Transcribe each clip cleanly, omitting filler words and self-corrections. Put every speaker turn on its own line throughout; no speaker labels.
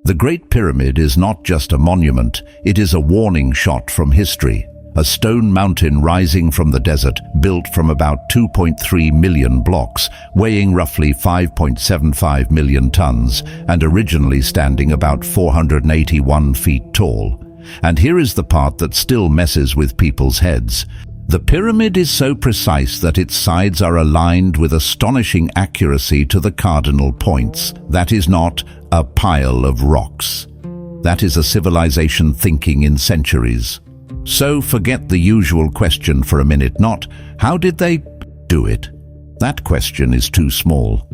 The Great Pyramid is not just a monument, it is a warning shot from history. A stone mountain rising from the desert, built from about 2.3 million blocks, weighing roughly 5.75 million tons, and originally standing about 481 feet tall. And here is the part that still messes with people's heads. The pyramid is so precise that its sides are aligned with astonishing accuracy to the cardinal points. That is not a pile of rocks. That is a civilization thinking in centuries. So forget the usual question for a minute, not, how did they do it? That question is too small.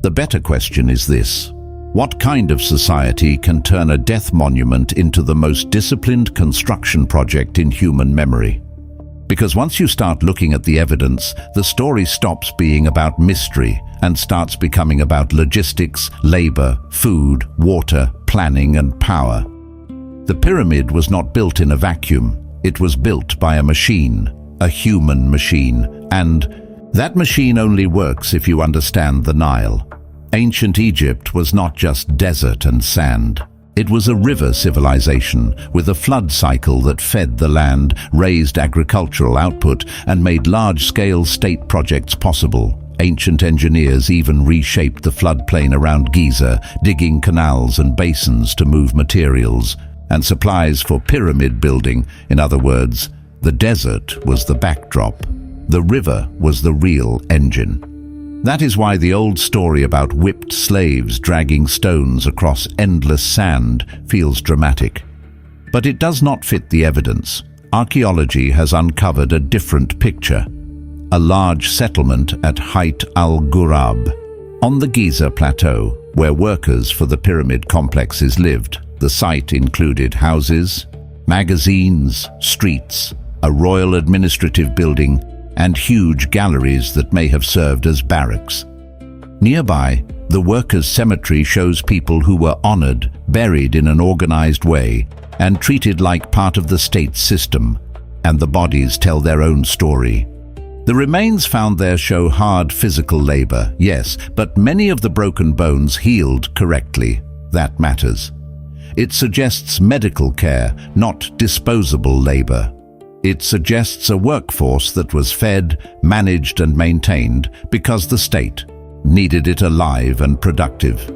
The better question is this: what kind of society can turn a death monument into the most disciplined construction project in human memory? Because once you start looking at the evidence, the story stops being about mystery and starts becoming about logistics, labor, food, water, planning, and power. The pyramid was not built in a vacuum. It was built by a machine, a human machine, and that machine only works if you understand the Nile. Ancient Egypt was not just desert and sand. It was a river civilization with a flood cycle that fed the land, raised agricultural output, and made large-scale state projects possible. Ancient engineers even reshaped the floodplain around Giza, digging canals and basins to move materials and supplies for pyramid building. In other words, the desert was the backdrop. The river was the real engine. That is why the old story about whipped slaves dragging stones across endless sand feels dramatic. But it does not fit the evidence. Archaeology has uncovered a different picture. A large settlement at Hayt al-Ghurab, on the Giza plateau, where workers for the pyramid complexes lived. The site included houses, magazines, streets, a royal administrative building, and huge galleries that may have served as barracks. Nearby, the workers' cemetery shows people who were honored, buried in an organized way, and treated like part of the state system, and the bodies tell their own story. The remains found there show hard physical labor, yes, but many of the broken bones healed correctly. That matters. It suggests medical care, not disposable labor. It suggests a workforce that was fed, managed, and maintained because the state needed it alive and productive.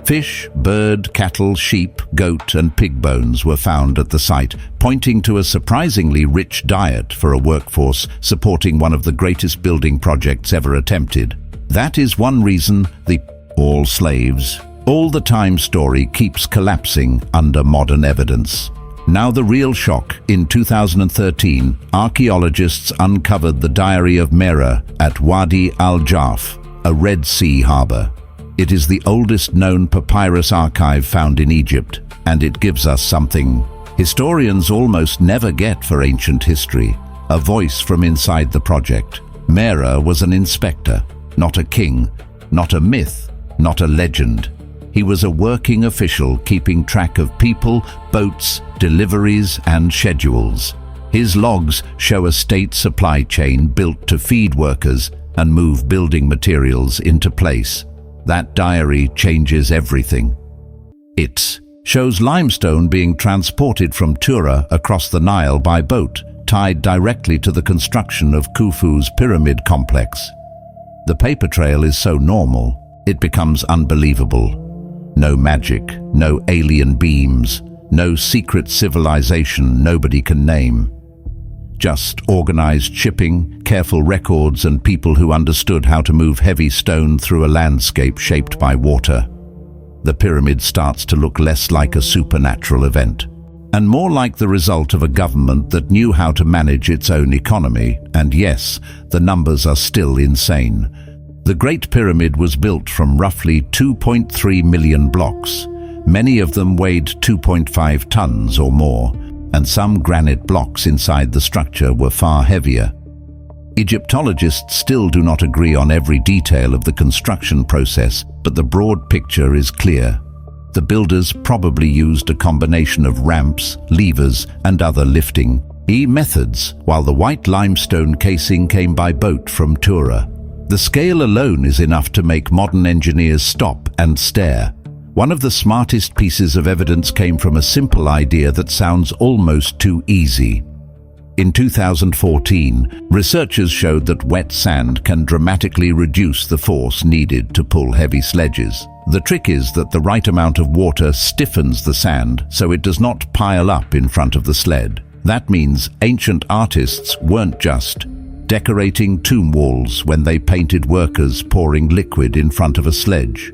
Fish, bird, cattle, sheep, goat, and pig bones were found at the site, pointing to a surprisingly rich diet for a workforce supporting one of the greatest building projects ever attempted. That is one reason the all slaves all the time story keeps collapsing under modern evidence. Now the real shock. In 2013, archaeologists uncovered the Diary of Mera at Wadi al-Jaf, a Red Sea harbor. It is the oldest known papyrus archive found in Egypt, and it gives us something historians almost never get for ancient history: a voice from inside the project. Mera was an inspector, not a king, not a myth, not a legend. He was a working official keeping track of people, boats, deliveries, and schedules. His logs show a state supply chain built to feed workers and move building materials into place. That diary changes everything. It shows limestone being transported from Tura across the Nile by boat, tied directly to the construction of Khufu's pyramid complex. The paper trail is so normal, it becomes unbelievable. No magic, no alien beams, no secret civilization nobody can name. Just organized shipping, careful records, and people who understood how to move heavy stone through a landscape shaped by water. The pyramid starts to look less like a supernatural event, and more like the result of a government that knew how to manage its own economy. And yes, the numbers are still insane. The Great Pyramid was built from roughly 2.3 million blocks. Many of them weighed 2.5 tons or more, and some granite blocks inside the structure were far heavier. Egyptologists still do not agree on every detail of the construction process, but the broad picture is clear. The builders probably used a combination of ramps, levers, and other lifting methods, while the white limestone casing came by boat from Tura. The scale alone is enough to make modern engineers stop and stare. One of the smartest pieces of evidence came from a simple idea that sounds almost too easy. In 2014, researchers showed that wet sand can dramatically reduce the force needed to pull heavy sledges. The trick is that the right amount of water stiffens the sand so it does not pile up in front of the sled. That means ancient artists weren't just decorating tomb walls when they painted workers pouring liquid in front of a sledge.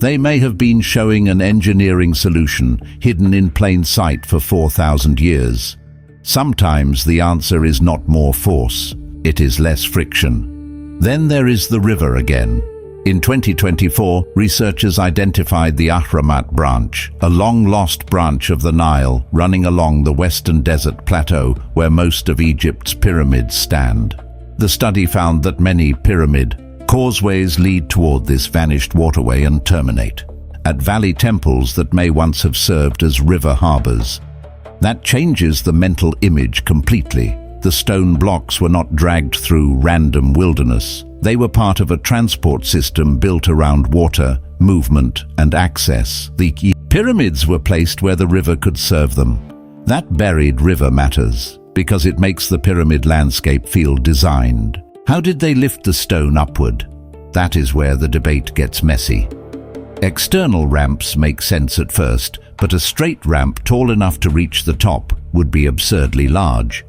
They may have been showing an engineering solution hidden in plain sight for 4,000 years. Sometimes the answer is not more force, it is less friction. Then there is the river again. In 2024, researchers identified the Ahramat branch, a long-lost branch of the Nile running along the western desert plateau where most of Egypt's pyramids stand. The study found that many pyramid causeways lead toward this vanished waterway and terminate at valley temples that may once have served as river harbors. That changes the mental image completely. The stone blocks were not dragged through random wilderness. They were part of a transport system built around water, movement, and access. The pyramids were placed where the river could serve them. That buried river matters, because it makes the pyramid landscape feel designed. How did they lift the stone upward? That is where the debate gets messy. External ramps make sense at first, but a straight ramp tall enough to reach the top would be absurdly large.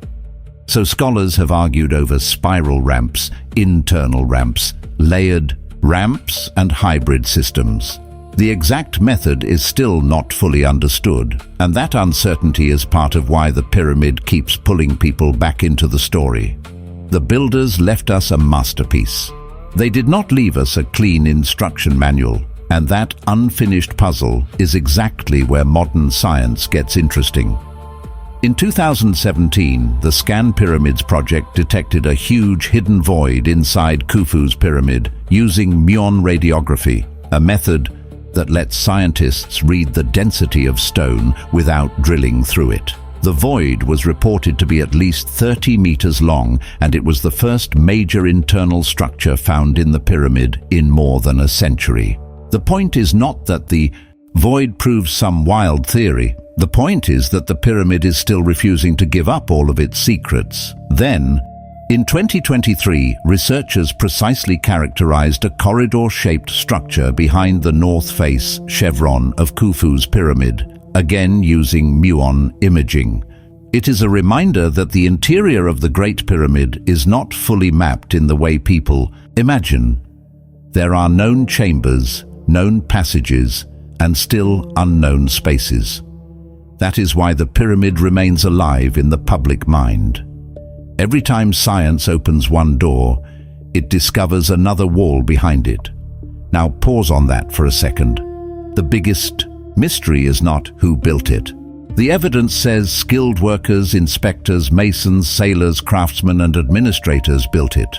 So scholars have argued over spiral ramps, internal ramps, layered ramps, and hybrid systems. The exact method is still not fully understood, and that uncertainty is part of why the pyramid keeps pulling people back into the story. The builders left us a masterpiece. They did not leave us a clean instruction manual, and that unfinished puzzle is exactly where modern science gets interesting. In 2017, the Scan Pyramids project detected a huge hidden void inside Khufu's pyramid using muon radiography, a method that lets scientists read the density of stone without drilling through it. The void was reported to be at least 30 meters long, and it was the first major internal structure found in the pyramid in more than a century. The point is not that the void proves some wild theory. The point is that the pyramid is still refusing to give up all of its secrets. Then, in 2023, researchers precisely characterized a corridor-shaped structure behind the north face chevron of Khufu's pyramid, again using muon imaging. It is a reminder that the interior of the Great Pyramid is not fully mapped in the way people imagine. There are known chambers, known passages, and still unknown spaces. That is why the pyramid remains alive in the public mind. Every time science opens one door, it discovers another wall behind it. Now pause on that for a second. The biggest mystery is not who built it. The evidence says skilled workers, inspectors, masons, sailors, craftsmen, and administrators built it.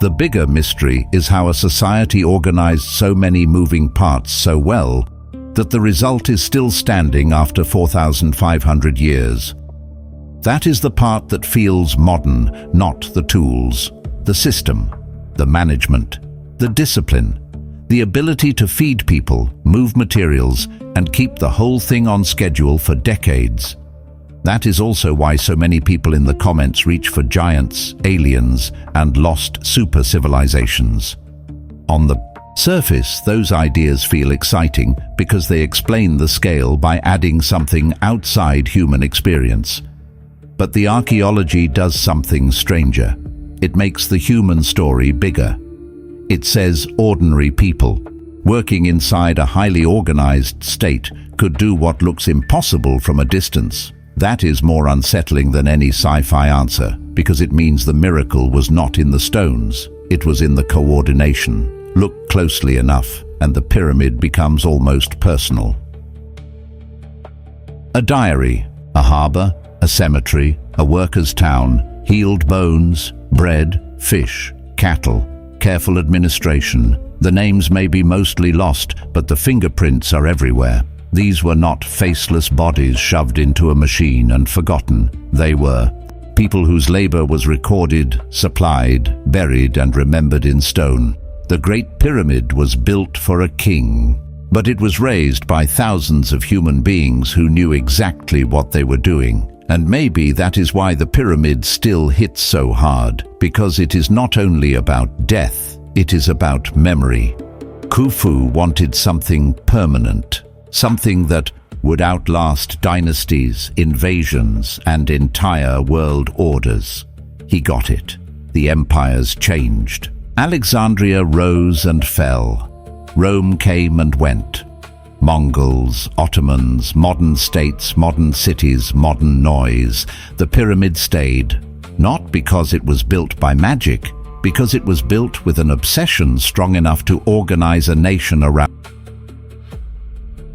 The bigger mystery is how a society organized so many moving parts so well that the result is still standing after 4,500 years. That is the part that feels modern, not the tools, the system, the management, the discipline, the ability to feed people, move materials, and keep the whole thing on schedule for decades. That is also why so many people in the comments reach for giants, aliens, and lost super civilizations. On the surface, those ideas feel exciting because they explain the scale by adding something outside human experience. But the archaeology does something stranger. It makes the human story bigger. It says ordinary people, working inside a highly organized state, could do what looks impossible from a distance. That is more unsettling than any sci-fi answer, because it means the miracle was not in the stones, it was in the coordination. Look closely enough, and the pyramid becomes almost personal. A diary, a harbor, a cemetery, a worker's town, healed bones, bread, fish, cattle, careful administration. The names may be mostly lost, but the fingerprints are everywhere. These were not faceless bodies shoved into a machine and forgotten. They were people whose labor was recorded, supplied, buried, and remembered in stone. The Great Pyramid was built for a king, But it was raised by thousands of human beings who knew exactly what they were doing. And maybe that is why the pyramid still hits so hard, because it is not only about death, it is about memory. Khufu wanted something permanent, something that would outlast dynasties, invasions, and entire world orders. He got it. The empires changed. Alexandria rose and fell. Rome came and went. Mongols, Ottomans, modern states, modern cities, modern noise. The pyramid stayed, not because it was built by magic, because it was built with an obsession strong enough to organize a nation around